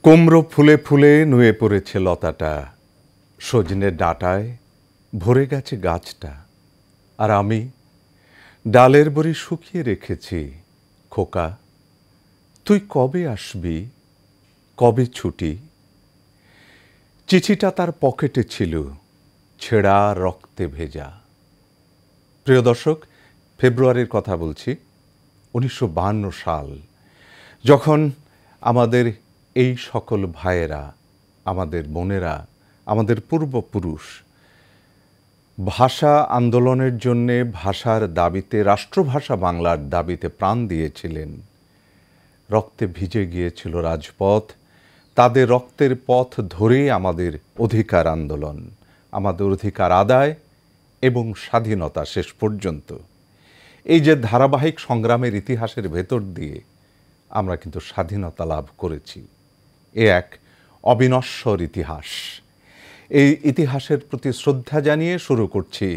কুমড়ো ফুলে ফুলে নুয়ে পড়েছে লতাটা, সজনের ডাঁটায় ভরে গেছে গাছটা। আর আমি ডালের বড়ি শুকিয়ে রেখেছি। খোকা, তুই কবে আসবি, কবে ছুটি? চিঠিটা তার পকেটে ছিল, ছেঁড়া রক্তে ভেজা। প্রিয় দর্শক, ফেব্রুয়ারির কথা বলছি, 1952 সাল, যখন আমাদের এই সকল ভাইয়েরা, আমাদের বোনেরা, আমাদের পূর্বপুরুষ ভাষা আন্দোলনের জন্যে, ভাষার দাবিতে, রাষ্ট্রভাষা বাংলার দাবিতে প্রাণ দিয়েছিলেন। রক্তে ভিজে গিয়েছিল রাজপথ। তাদের রক্তের পথ ধরেই আমাদের অধিকার আন্দোলন, আমাদের অধিকার আদায় এবং স্বাধীনতা শেষ পর্যন্ত। এই যে ধারাবাহিক সংগ্রামের ইতিহাসের ভেতর দিয়ে আমরা কিন্তু স্বাধীনতা লাভ করেছি। এ এক অবিনশ্বর ইতিহাস। এই ইতিহাসের প্রতি শ্রদ্ধা জানিয়ে শুরু করছি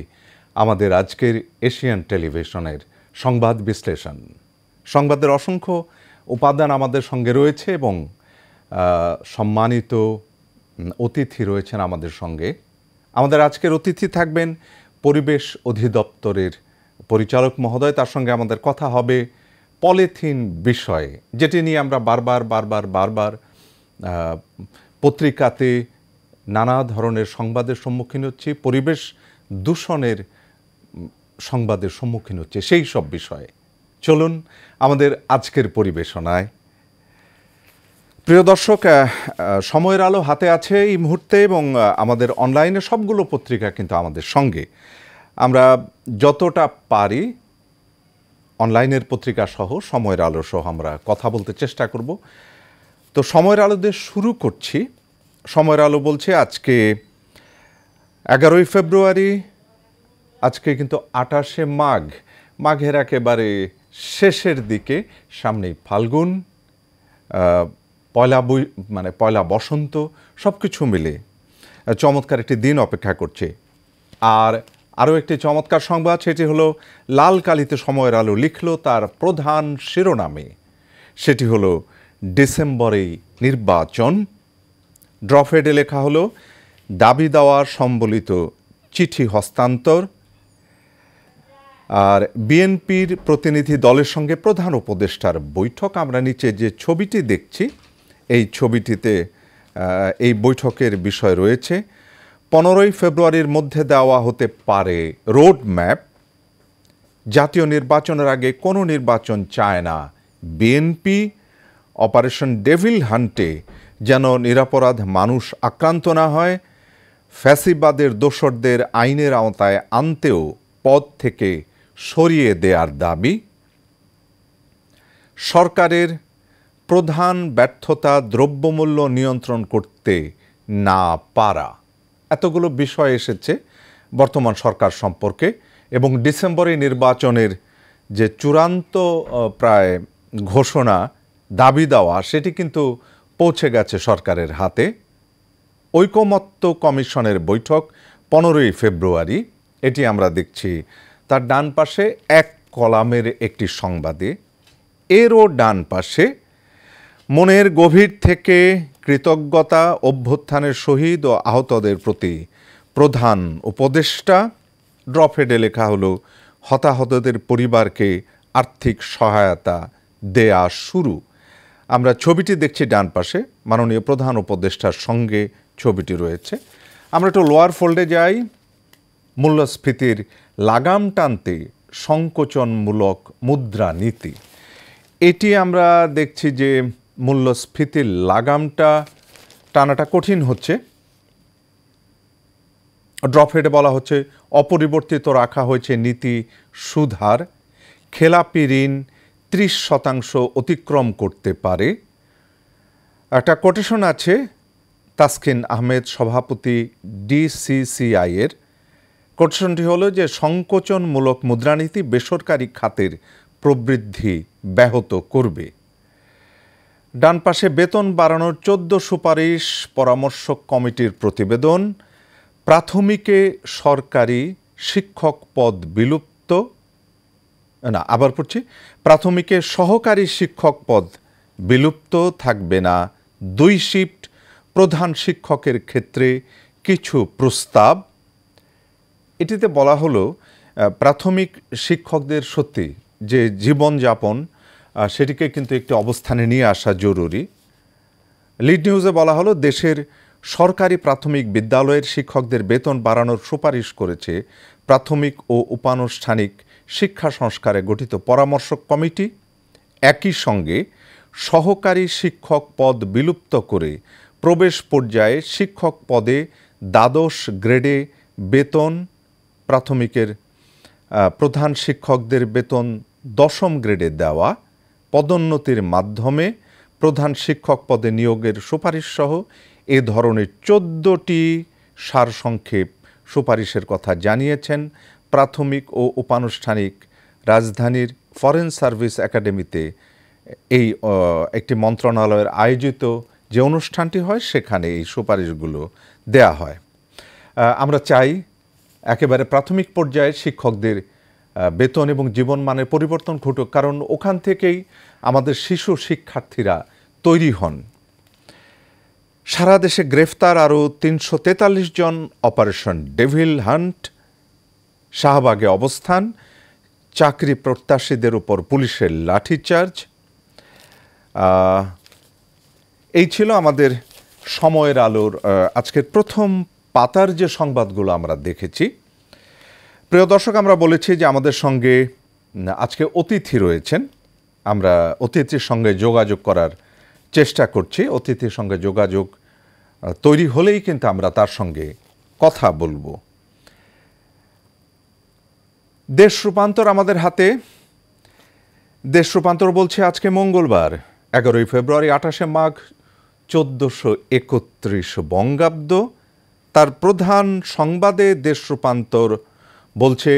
আমাদের আজকের এশিয়ান টেলিভিশনের সংবাদ বিশ্লেষণ। সংবাদের অসংখ্য উপাদান আমাদের সঙ্গে রয়েছে এবং সম্মানিত অতিথি রয়েছেন আমাদের সঙ্গে। আমাদের আজকের অতিথি থাকবেন পরিবেশ অধিদপ্তরের পরিচালক মহোদয়। তার সঙ্গে আমাদের কথা হবে পলিথিন বিষয়ে, যেটি নিয়ে আমরা বারবার পত্রিকাতে নানা ধরনের সংবাদের সম্মুখীন হচ্ছি, পরিবেশ দূষণের সংবাদের সম্মুখীন হচ্ছে, সেই সব বিষয়ে চলুন আমাদের আজকের পরিবেশনায়। প্রিয় দর্শক, সময়ের আলো হাতে আছে এই মুহূর্তে এবং আমাদের অনলাইনে সবগুলো পত্রিকা কিন্তু আমাদের সঙ্গে। আমরা যতটা পারি অনলাইনের পত্রিকা সহ, সময়ের আলো সহ আমরা কথা বলতে চেষ্টা করব। তো সময়ের আলো দিয়ে শুরু করছি। সময়ের আলো বলছে আজকে 11ই ফেব্রুয়ারি, আজকে কিন্তু 28শে মাঘ, মাঘের একেবারে শেষের দিকে, সামনেই ফাল্গুন, পয়লা বসন্ত, সব কিছু মিলে চমৎকার একটি দিন অপেক্ষা করছে। আর আরও একটি চমৎকার সংবাদ, সেটি হলো লাল কালিতে সময়ের আলো লিখল তার প্রধান শিরোনামে, সেটি হলো ডিসেম্বরেই নির্বাচন। ড্রফেডে লেখা হলো দাবি দেওয়া সম্বলিত চিঠি হস্তান্তর। আর বিএনপির প্রতিনিধি দলের সঙ্গে প্রধান উপদেষ্টার বৈঠক। আমরা নিচে যে ছবিটি দেখছি, এই ছবিটিতে এই বৈঠকের বিষয় রয়েছে। 15ই ফেব্রুয়ারির মধ্যে দেওয়া হতে পারে রোড ম্যাপ। জাতীয় নির্বাচনের আগে কোনো নির্বাচন চায় না বিএনপি। অপারেশন ডেভিল হান্টে যেন নিরপরাধ মানুষ আক্রান্ত না হয়, ফ্যাসিবাদের দোসরদের আইনের আওতায় আনতেও পদ থেকে সরিয়ে দেওয়ার দাবি। সরকারের প্রধান ব্যর্থতা দ্রব্যমূল্য নিয়ন্ত্রণ করতে না পারা। এতগুলো বিষয় এসেছে বর্তমান সরকার সম্পর্কে এবং ডিসেম্বরে নির্বাচনের যে চূড়ান্ত প্রায় ঘোষণা, দাবি দেওয়া, সেটি কিন্তু পৌঁছে গেছে সরকারের হাতে। ঐকমত্য কমিশনের বৈঠক 15ই ফেব্রুয়ারি, এটি আমরা দেখছি তার ডান পাশে এক কলামের একটি সংবাদে। এরও ডান পাশে মনের গভীর থেকে কৃতজ্ঞতা, অভ্যুত্থানের শহীদ ও আহতদের প্রতি প্রধান উপদেষ্টা। ড্রফেডে লেখা হলো হতাহতদের পরিবারকে আর্থিক সহায়তা দেয়া শুরু। আমরা ছবিটি দেখছি ডান পাশে, মাননীয় প্রধান উপদেষ্টার সঙ্গে ছবিটি রয়েছে। আমরা একটু লোয়ার ফোল্ডে যাই। মূল্যস্ফীতির লাগাম টানতে সংকোচনমূলক মুদ্রানীতি, এটি আমরা দেখছি যে মূল্যস্ফীতির লাগামটা টানাটা কঠিন হচ্ছে। ড্রফেডে বলা হচ্ছে অপরিবর্তিত রাখা হয়েছে নীতি সুদহার, খেলাপি ঋণ 30% অতিক্রম করতে পারে। একটা কোটেশন আছে তাসকিন আহমেদ, সভাপতি ডিসিসিআই এর। কোটেশনটি হলো যে সংকোচনমূলক মুদ্রানীতি বেসরকারি খাতের প্রবৃদ্ধি ব্যাহত করবে। ডান পাশে বেতন বাড়ানোর 14 সুপারিশ পরামর্শক কমিটির প্রতিবেদন। প্রাথমিকে সরকারি শিক্ষক পদ বিলুপ্ত, না আবার পড়ছি, প্রাথমিকে সহকারী শিক্ষক পদ বিলুপ্ত থাকবে না 2 শিফট প্রধান শিক্ষকের ক্ষেত্রে কিছু প্রস্তাব। এটিতে বলা হলো প্রাথমিক শিক্ষকদের সত্যি যে জীবনযাপন সেটিকে কিন্তু একটি অবস্থানে নিয়ে আসা জরুরি। লিড নিউজে বলা হলো দেশের সরকারি প্রাথমিক বিদ্যালয়ের শিক্ষকদের বেতন বাড়ানোর সুপারিশ করেছে প্রাথমিক ও উপানুষ্ঠানিক শিক্ষা সংস্কারে গঠিত পরামর্শক কমিটি। একই সঙ্গে সহকারী শিক্ষক পদ বিলুপ্ত করে প্রবেশ পর্যায়ে শিক্ষক পদে দ্বাদশ গ্রেডে বেতন, প্রাথমিকের প্রধান শিক্ষকদের বেতন 10ম গ্রেডে দেওয়া, পদোন্নতির মাধ্যমে প্রধান শিক্ষক পদে নিয়োগের সুপারিশ সহ এ ধরনের 14টি সারসংক্ষেপ সুপারিশের কথা জানিয়েছেন প্রাথমিক ও উপানুষ্ঠানিক রাজধানীর ফরেন সার্ভিস একাডেমিতে এই একটি মন্ত্রণালয়ের আয়োজিত যে অনুষ্ঠানটি হয় সেখানে এই সুপারিশগুলো দেয়া হয়। আমরা চাই একেবারে প্রাথমিক পর্যায়ে শিক্ষকদের বেতন এবং জীবনমানের পরিবর্তন ঘটুক, কারণ ওখান থেকেই আমাদের শিশু শিক্ষার্থীরা তৈরি হন। সারা দেশে গ্রেফতার আরও 343 জন, অপারেশন ডেভিল হান্ট, শাহবাগে অবস্থান, চাকরি প্রত্যাশীদের উপর পুলিশের লাঠিচার্জ। এই ছিল আমাদের সময়ের আলোর আজকের প্রথম পাতার যে সংবাদগুলো আমরা দেখেছি। প্রিয় দর্শক, আমরা বলেছি যে আমাদের সঙ্গে আজকে অতিথি রয়েছেন। আমরা অতিথির সঙ্গে যোগাযোগ করার চেষ্টা করছি। অতিথির সঙ্গে যোগাযোগ তৈরি হলেই কিন্তু আমরা তার সঙ্গে কথা বলবো। দেশ রূপান্তর আমাদের হাতে। দেশ রূপান্তর বলছে আজকে মঙ্গলবার 11 ফেব্রুয়ারি 28 মাঘ 1431 বঙ্গাব্দ। তার প্রধান সংবাদে দেশ রূপান্তর বলছে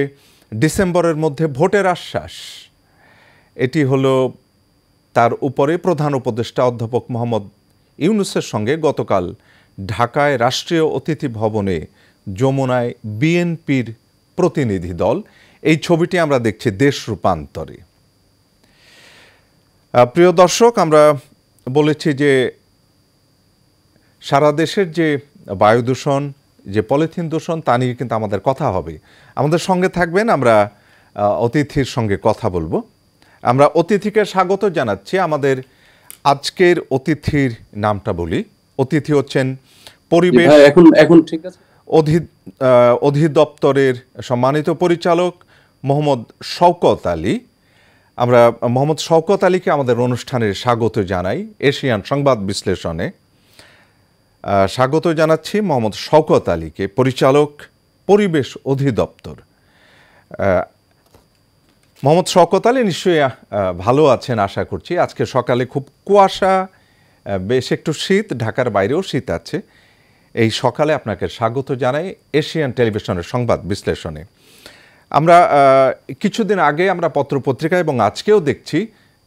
ডিসেম্বরের মধ্যে ভোটের আশ্বাস। এটি হলো তার উপরে প্রধান উপদেষ্টা অধ্যাপক মোহাম্মদ ইউনূসের সঙ্গে গতকাল ঢাকায় রাষ্ট্রীয় অতিথি ভবনে যমুনায় বিএনপির প্রতিনিধি দল। এই ছবিটি আমরা দেখছি দেশ রূপান্তরে। প্রিয় দর্শক, আমরা বলেছি যে সারা দেশের যে বায়ু দূষণ, যে পলিথিন দূষণ, তা নিয়ে কিন্তু আমাদের কথা হবে। আমাদের সঙ্গে থাকবেন, আমরা অতিথির সঙ্গে কথা বলবো। আমরা অতিথিকে স্বাগত জানাচ্ছি। আমাদের আজকের অতিথির নামটা বলি। অতিথি হচ্ছেন পরিবেশ এখন ঠিক আছে অধিদপ্তরের সম্মানিত পরিচালক মোহাম্মদ শওকত আলী। আমরা মোহাম্মদ শওকত আলীকে আমাদের অনুষ্ঠানের স্বাগত জানাই। এশিয়ান সংবাদ বিশ্লেষণে স্বাগত জানাচ্ছি মোহাম্মদ শওকত আলীকে, পরিচালক পরিবেশ অধিদপ্তর। মোহাম্মদ শওকত আলী নিশ্চয়ই ভালো আছেন আশা করছি। আজকে সকালে খুব কুয়াশা, বেশ একটু শীত, ঢাকার বাইরেও শীত আছে। এই সকালে আপনাকে স্বাগত জানাই এশিয়ান টেলিভিশনের সংবাদ বিশ্লেষণে। আমরা কিছুদিন আগে আমরা পত্রপত্রিকা এবং আজকেও দেখছি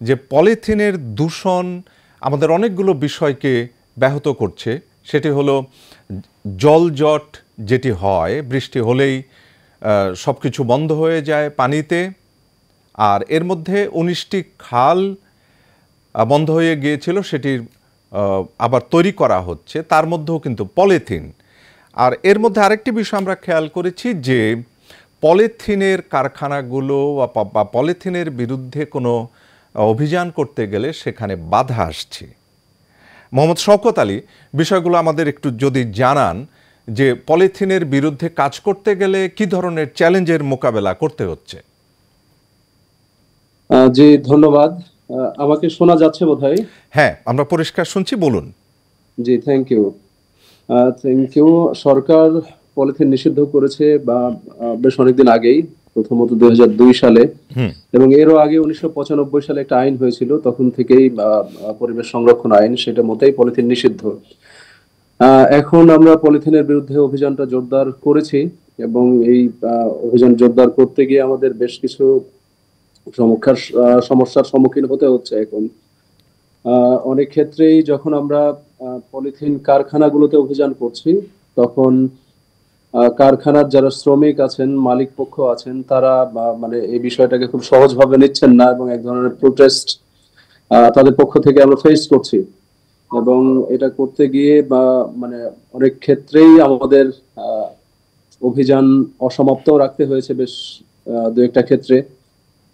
যে পলিথিনের দূষণ আমাদের অনেকগুলো বিষয়কে ব্যাহত করছে। সেটি হলো জলজট, যেটি হয় বৃষ্টি হলেই সব কিছু বন্ধ হয়ে যায় পানিতে। আর এর মধ্যে 19টি খাল বন্ধ হয়ে গিয়েছিল, সেটির আবার তৈরি করা হচ্ছে, তার মধ্যেও কিন্তু পলিথিন। আর এর মধ্যে আরেকটি বিষয় আমরা খেয়াল করেছি যে পলিথিনের কারখানাগুলো বা পলিথিনের বিরুদ্ধে কোনো অভিযান করতে গেলে সেখানে বাধা আসছে। মোহাম্মদ শওকত আলী, বিষয়গুলো আমাদের একটু যদি জানান যে পলিথিনের বিরুদ্ধে কাজ করতে গেলে কি ধরনের চ্যালেঞ্জের মোকাবেলা করতে হচ্ছে। জি, ধন্যবাদ। আমাকে শোনা যাচ্ছে বোধহয়? হ্যাঁ, আমরা পরিষ্কার শুনছি, বলুন। জি, থ্যাংক ইউ। সরকার পলিথিন নিষিদ্ধ করেছে বা বেশ অনেকদিন আগেই, প্রথমত 2002 সালে, এবং এরও আগে 1995 সালে একটা আইন হয়েছিল। তখন থেকেই পরিবেশ সংরক্ষণ আইন, সেটা মতেই পলিথিন নিষিদ্ধ। এখন আমরা পলিথিনের বিরুদ্ধে অভিযানটা জোরদার করেছি এবং এই অভিযান জোরদার করতে গিয়ে আমাদের বেশ কিছু সমস্যার সম্মুখীন হতে হচ্ছে। এখন অনেক ক্ষেত্রেই যখন আমরা পলিথিন কারখানাগুলোতে অভিযান করছি, তখন কারখানার যারা শ্রমিক আছেন, মালিক পক্ষ আছেন, তারা মানে এই বিষয়টাকে খুব সহজভাবে নিচ্ছেন না এবং এক ধরনের প্রোটেস্ট তাদের পক্ষ থেকে আমরা ফেস করছি। এবং এটা করতে গিয়ে বা মানে অনেক ক্ষেত্রেই আমাদের অভিযান অসমাপ্ত রাখতে হয়েছে বেশ দু একটা ক্ষেত্রে,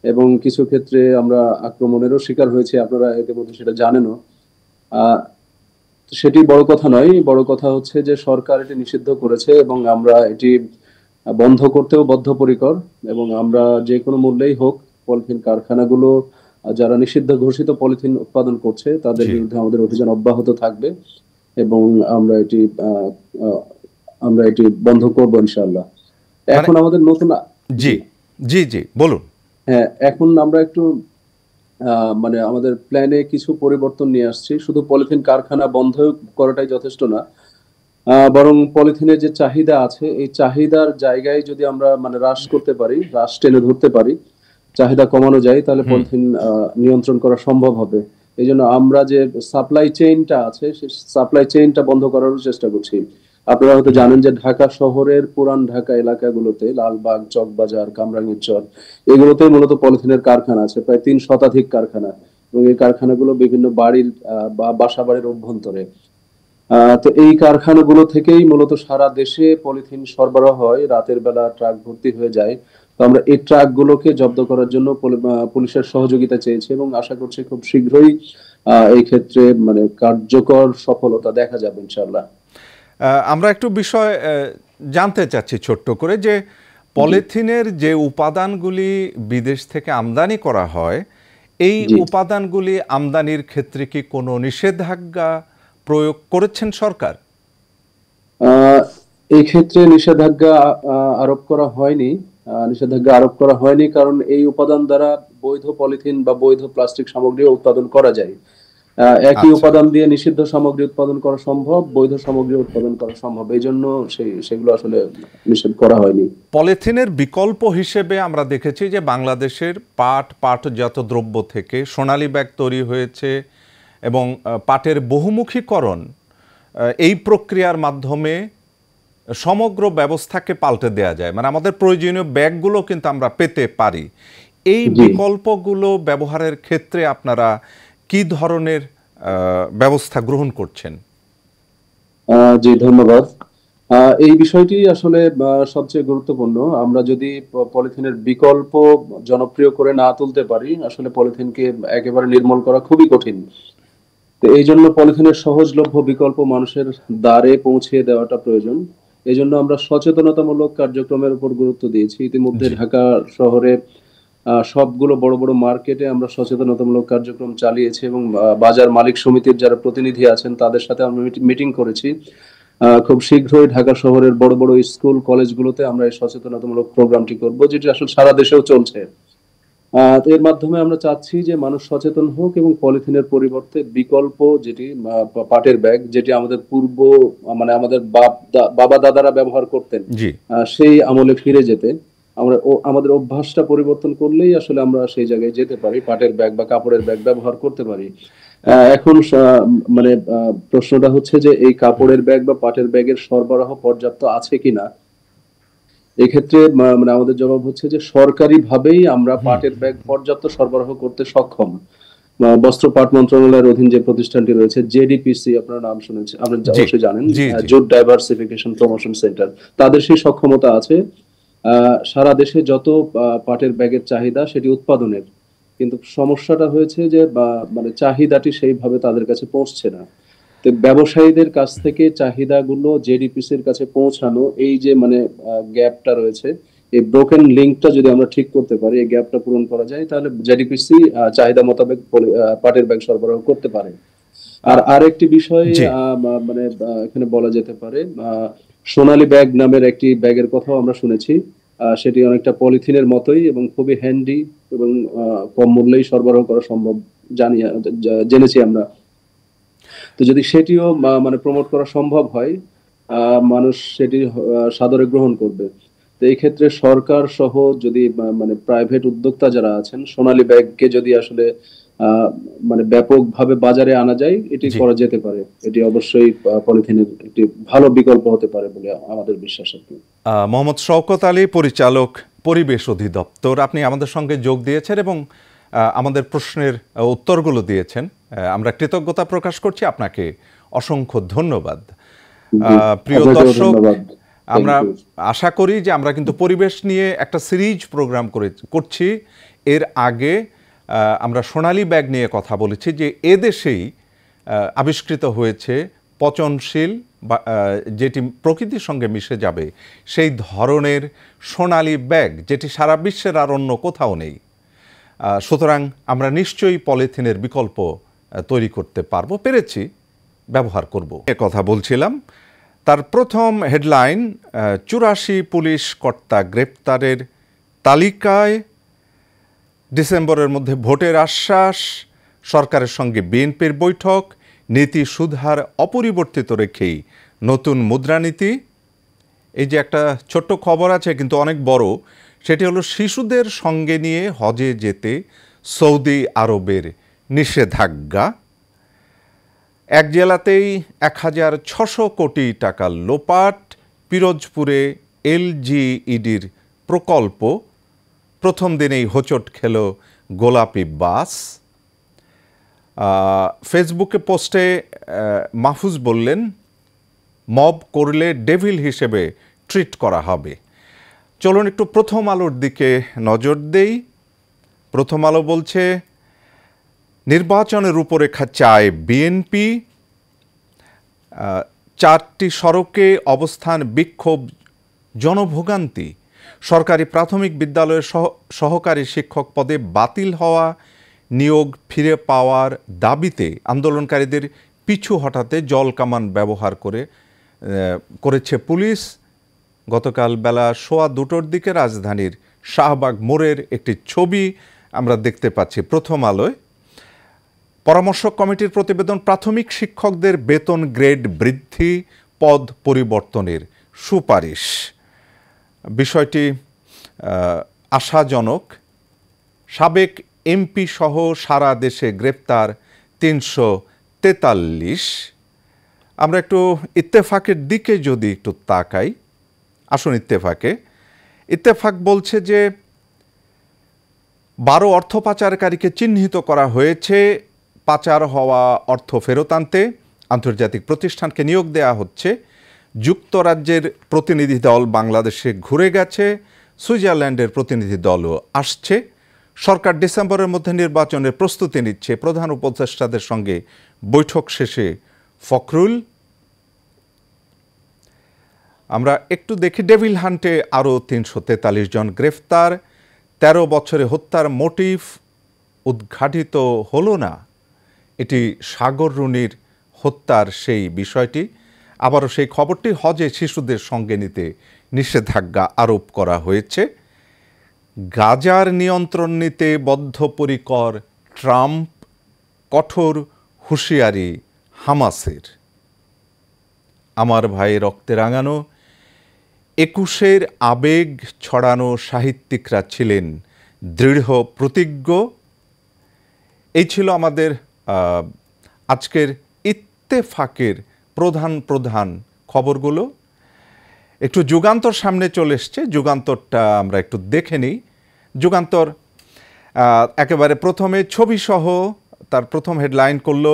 এবং কিছু ক্ষেত্রে আমরা আক্রমণেরও শিকার হয়েছে, আপনারা ইতিমধ্যে সেটা জানেনও। আহ সেটি বড় কথা নয়, বড় কথা হচ্ছে যে সরকার এটি নিষিদ্ধ করেছে এবং আমরা এটি বন্ধ করতেও বদ্ধপরিকর, এবং আমরা যে কোনো মূল্যেই হোক পলিথিন কারখানাগুলো যারা নিষিদ্ধ ঘোষিত পলিথিন উৎপাদন করছে তাদের জি বিরুদ্ধে আমাদের অভিযান অব্যাহত থাকবে, এবং আমরা এটি আহ, আহ, আমরা এটি বন্ধ করব ইনশাআল্লাহ। মানে এখন আমাদের নতুন, জি জি, জি জি বলুন। হ্যাঁ, এখন আমরা একটু মানে আমাদের প্ল্যানে কিছু পরিবর্তন নিয়ে আসছি। শুধু পলিথিন কারখানা বন্ধ করাটাই যথেষ্ট না, বরং পলিথিনের যে চাহিদা আছে এই চাহিদার জায়গায় যদি আমরা মানে হ্রাস করতে পারি, হ্রাস টেনে ধরতে পারি, চাহিদা কমানো যায়, তাহলে হুম। পলিথিন নিয়ন্ত্রণ করা সম্ভব হবে। এই জন্য আমরা যে সাপ্লাই চেইনটা আছে সেই সাপ্লাই চেইনটা বন্ধ করার চেষ্টা করছি। আপনারা হয়তো জানেন যে ঢাকা শহরের পুরান ঢাকা এলাকাগুলোতে লালবাগ, চকবাজার, কামরাঙ্গীরচর, এগুলোতে মূলত পলিথিনের কারখানা আছে, প্রায় 3 শতাধিক কারখানা, এবং এই কারখানাগুলো বিভিন্ন বাড়ির বা বাসা বাড়ির অভ্যন্তরে। তো এই কারখানাগুলো থেকেই মূলত সারা দেশে পলিথিন সরবরাহ হয়, রাতের বেলা ট্রাক ভর্তি হয়ে যায়। তো আমরা এই ট্রাকগুলোকে জব্দ করার জন্য পুলিশের সহযোগিতা চেয়েছি, এবং আশা করছি খুব শীঘ্রই এই ক্ষেত্রে মানে কার্যকর সফলতা দেখা যাবে ইনশাআল্লাহ। আমরা একটু বিষয় জানতে চাচ্ছি ছোট্ট করে, যে জি, পলিথিনের যে উপাদানগুলি বিদেশ থেকে আমদানি করা হয়, এই জি। উপাদানগুলি আমদানির ক্ষেত্রে কি কোনো নিষেধাজ্ঞা প্রয়োগ করেছেন সরকার? আহ এই ক্ষেত্রে নিষেধাজ্ঞা আরোপ করা হয়নি। নিষেধাজ্ঞা আরোপ করা হয়নি কারণ এই উপাদান দ্বারা বৈধ পলিথিন বা বৈধ প্লাস্টিক সামগ্রী উৎপাদন করা যায়। একই আচ্ছা, উপাদান দিয়ে নিষিদ্ধ সামগ্রী উৎপাদন করা সম্ভব, বৈধ সামগ্রী উৎপাদন করা সম্ভব, এই জন্য সেগুলো আসলে নিষেধ করা হয়নি। পলিথিনের বিকল্প হিসেবে আমরা দেখেছি যে বাংলাদেশের পাটজাত দ্রব্য থেকে সোনালী ব্যাগ তৈরি হয়েছে, এবং পাটের বহুমুখীকরণ এই প্রক্রিয়ার মাধ্যমে সমগ্র ব্যবস্থাকে পাল্টে দেয়া যায়, মানে আমাদের প্রয়োজনীয় ব্যাগগুলো কিন্তু আমরা পেতে পারি। এই জি, বিকল্পগুলো ব্যবহারের ক্ষেত্রে আপনারা কি ধরনের ব্যবস্থা গ্রহণ করছেন? জি, ধন্যবাদ। এই বিষয়টি আসলে সবচেয়ে গুরুত্বপূর্ণ। আমরা যদি পলিথিনের বিকল্প জনপ্রিয় করে না তুলতে পারি, আসলে পলিথিনকে একেবারে নির্মূল করা খুবই কঠিন। তো এই জন্য পলিথিনের সহজলভ্য বিকল্প মানুষের দ্বারে পৌঁছে দেওয়াটা প্রয়োজন। এই জন্য আমরা সচেতনতামূলক কার্যক্রমের উপর গুরুত্ব দিয়েছি। ইতিমধ্যে জি ঢাকা শহরে সবগুলো বড় বড় মার্কেটে আমরা সচেতনতামূলক কার্যক্রম চালিয়েছি, এবং বাজার মালিক সমিতির যারা প্রতিনিধি আছেন তাদের সাথে আমরা মিটিং করেছি। খুব শীঘ্রই ঢাকা শহরের বড় বড় স্কুল কলেজগুলোতে আমরা এই সচেতনতামূলক প্রোগ্রামটি করব, যেটি আসলে সারা দেশেও চলছে। তো এর মাধ্যমে আমরা চাচ্ছি যে মানুষ সচেতন হোক এবং পলিথিনের পরিবর্তে বিকল্প যেটি পাটের ব্যাগ, যেটি আমাদের মানে আমাদের বাবা দাদারা ব্যবহার করতেন, জি সেই আমলে ফিরে যেতে আমাদের অভ্যাসটা পরিবর্তন করলেই আসলে আমরা সেই জায়গায় যেতে পারি, পাটের ব্যাগ বা কাপড়ের ব্যাগ ব্যবহার করতে পারি। এখন মানে প্রশ্নটা হচ্ছে যে এই কাপড়ের ব্যাগ বা পাটের ব্যাগের সরবরাহ পর্যাপ্ত আছে কিনা। এক্ষেত্রে মানে আমাদের জবাব হচ্ছে যে সরকারি ভাবেই আমরা পাটের ব্যাগ পর্যাপ্ত সরবরাহ করতে সক্ষম। বস্ত্র পাট মন্ত্রণালয়ের অধীন যে প্রতিষ্ঠানটি রয়েছে জেডিপিসি, আপনার নাম শুনেছেন, আপনি জি অবশ্যই জানেন, জি জি জুট ডাইভার্সিফিকেশন প্রমোশন সেন্টার, তাদের সেই সক্ষমতা আছে সারা দেশে যত পাটের ব্যাগের চাহিদা সেটি উৎপাদনের। কিন্তু সমস্যাটা হয়েছে যে মানে চাহিদাটি সেইভাবে তাদের কাছে পৌঁছছে না। তো ব্যবসায়ীদের কাছ থেকে চাহিদাগুলো জেডিপিসির কাছে পৌঁছানো, এই যে মানে গ্যাপটা রয়েছে, এই ব্রোকেন লিঙ্কটা যদি আমরা ঠিক করতে পারি, এই গ্যাপটা পূরণ করা যায়, তাহলে জেডিপিসি চাহিদা মোতাবেক পাটের ব্যাগ সরবরাহ করতে পারে। আর আরেকটি বিষয় জি মানে এখানে বলা যেতে পারে, সোনালী ব্যাগ নামের একটি ব্যাগের কথাও আমরা শুনেছি। সেটি অনেকটা পলিথিনের মতোই এবং খুবই হ্যান্ডি, এবং কম মূল্যেই সরবরাহ করা সম্ভব, জেনেছি আমরা। তো যদি সেটিও মানে প্রমোট করা সম্ভব হয়, মানুষ সেটি সাদরে গ্রহণ করবে। তো এই ক্ষেত্রে সরকার সহ যদি মানে প্রাইভেট উদ্যোক্তা যারা আছেন, সোনালী ব্যাগকে যদি আসলে আহ, মানে ব্যাপকভাবে বাজারে আনা যায়, এটি জি। করা যেতে পারে। এটি অবশ্যই পলিথিনের একটি ভালো বিকল্প হতে পারে বলে আমাদের বিশ্বাস আর কি। মোহাম্মদ শওকত আলী, পরিচালক, পরিবেশ অধিদপ্তর, আপনি আমাদের সঙ্গে যোগ দিয়েছেন এবং আমাদের প্রশ্নের উত্তরগুলো দিয়েছেন। আমরা কৃতজ্ঞতা প্রকাশ করছি, আপনাকে অসংখ্য ধন্যবাদ। প্রিয় দর্শক, আমরা আশা করি যে আমরা কিন্তু পরিবেশ নিয়ে একটা সিরিজ প্রোগ্রাম করছি। এর আগে আমরা সোনালী ব্যাগ নিয়ে কথা বলেছি, যে এদেশেই আবিষ্কৃত হয়েছে পচনশীল বা যেটি প্রকৃতির সঙ্গে মিশে যাবে সেই ধরনের সোনালী ব্যাগ, যেটি সারা বিশ্বের আর অন্য কোথাও নেই। সুতরাং আমরা নিশ্চয়ই পলিথিনের বিকল্প তৈরি করতে পেরেছি, ব্যবহার করব। এ কথা বলছিলাম। তার প্রথম হেডলাইন, 84 পুলিশ কর্তা গ্রেপ্তারের তালিকায়, ডিসেম্বরের মধ্যে ভোটের আশ্বাস, সরকারের সঙ্গে বিএনপির বৈঠক, নীতি সুধার অপরিবর্তিত রেখেই নতুন মুদ্রানীতি। এই যে একটা ছোট্ট খবর আছে কিন্তু অনেক বড়, সেটি হলো শিশুদের সঙ্গে নিয়ে হজে যেতে সৌদি আরবের নিষেধাজ্ঞা। এক জেলাতেই 1600 কোটি টাকা লোপাট, পিরোজপুরে এলজিইডির প্রকল্প, প্রথম দিনেই হোঁচট খেল গোলাপি বাস। ফেসবুকে পোস্টে মাহফুজ বললেন, মব করলে ডেভিল হিসেবে ট্রিট করা হবে। চলুন একটু প্রথম আলোর দিকে নজর দেই। প্রথম আলো বলছে, নির্বাচনের রূপরেখা চায় বিএনপি, 4টি সড়কে অবস্থান বিক্ষোভ, জনভোগান্তি। সরকারি প্রাথমিক বিদ্যালয়ের সহকারী শিক্ষক পদে বাতিল হওয়া, নিয়োগ ফিরে পাওয়ার দাবিতে আন্দোলনকারীদের পিছু হটাতে জল কামান ব্যবহার করেছে পুলিশ। গতকাল বেলা 2:15 দিকে রাজধানীর শাহবাগ মোড়ের একটি ছবি আমরা দেখতে পাচ্ছি প্রথম আলোয়। পরামর্শক কমিটির প্রতিবেদন, প্রাথমিক শিক্ষকদের বেতন গ্রেড বৃদ্ধি, পদ পরিবর্তনের সুপারিশ। বিষয়টি আশাজনক। সাবেক এমপি সহ সারা দেশে গ্রেপ্তার 343। আমরা একটু ইত্তেফাকের দিকে যদি একটু তাকাই, আসুন ইত্তেফাক বলছে যে 12 অর্থ পাচারকারীকে চিহ্নিত করা হয়েছে। পাচার হওয়া অর্থ ফেরত আনতে আন্তর্জাতিক প্রতিষ্ঠানকে নিয়োগ দেওয়া হচ্ছে। যুক্তরাজ্যের প্রতিনিধি দল বাংলাদেশে ঘুরে গেছে, সুইজারল্যান্ডের প্রতিনিধি দলও আসছে। সরকার ডিসেম্বরের মধ্যে নির্বাচনের প্রস্তুতি নিচ্ছে, প্রধান উপদেষ্টাদের সঙ্গে বৈঠক শেষে ফখরুল। আমরা একটু দেখি, ডেভিল হান্টে আরও 343 জন গ্রেফতার, 13 বছরে হত্যার মোটিভ উদ্ঘাটিত হলো না। এটি সাগর রুনির হত্যার সেই বিষয়টি। আবারও সেই খবরটি, হজে শিশুদের সঙ্গে নিতে নিষেধাজ্ঞা আরোপ করা হয়েছে। গাজার নিয়ন্ত্রণ নিতে বদ্ধপরিকর ট্রাম্প, কঠোর হুঁশিয়ারি হামাসের। আমার ভাই রক্তে রাঙানো 21-এর আবেগ ছড়ানো সাহিত্যিকরা ছিলেন দৃঢ় প্রতিজ্ঞ। এই ছিল আমাদের আজকের ইত্তেফাকের প্রধান খবরগুলো। একটু যুগান্তর সামনে চলে এসছে, যুগান্তরটা আমরা একটু দেখে নিই। যুগান্তর একেবারে প্রথমে ছবিসহ তার প্রথম হেডলাইন করল,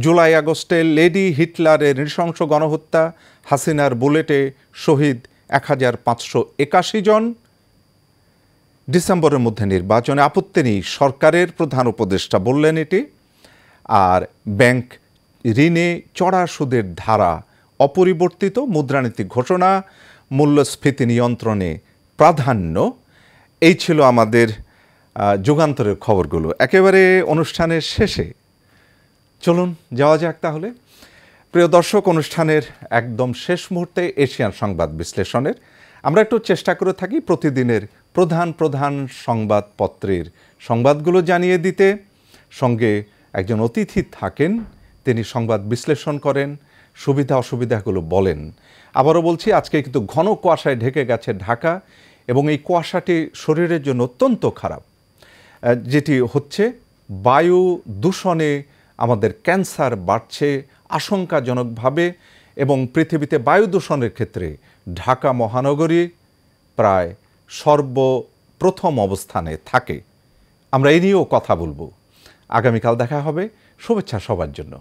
জুলাই আগস্টে লেডি হিটলারের নৃশংস গণহত্যা, হাসিনার বুলেটে শহীদ 1581 জন। ডিসেম্বরের মধ্যে নির্বাচনে আপত্তি নেই সরকারের, প্রধান উপদেষ্টা বললেন এটি। আর ব্যাংক ঋণে চড়া সুদের ধারা অপরিবর্তিত, মুদ্রানীতি ঘোষণা, মূল্যস্ফীতি নিয়ন্ত্রণে প্রাধান্য। এই ছিল আমাদের যুগান্তরের খবরগুলো। একেবারে অনুষ্ঠানের শেষে চলুন যাওয়া যাক তাহলে। প্রিয় দর্শক, অনুষ্ঠানের একদম শেষ মুহূর্তে এশিয়ান সংবাদ বিশ্লেষণের আমরা একটু চেষ্টা করে থাকি প্রতিদিনের প্রধান সংবাদপত্রের সংবাদগুলো জানিয়ে দিতে। সঙ্গে একজন অতিথি থাকেন, তিনি সংবাদ বিশ্লেষণ করেন, সুবিধা অসুবিধাগুলো বলেন। আবারও বলছি, আজকে কিন্তু ঘন কুয়াশায় ঢেকে গেছে ঢাকা, এবং এই কুয়াশাটি শরীরের জন্য অত্যন্ত খারাপ। যেটি হচ্ছে, বায়ু দূষণে আমাদের ক্যান্সার বাড়ছে আশঙ্কাজনকভাবে, এবং পৃথিবীতে বায়ু দূষণের ক্ষেত্রে ঢাকা মহানগরী প্রায় সর্বপ্রথম অবস্থানে থাকে। আমরা এই নিয়েও কথা বলবো। আগামীকাল দেখা হবে। শুভেচ্ছা সবার জন্য।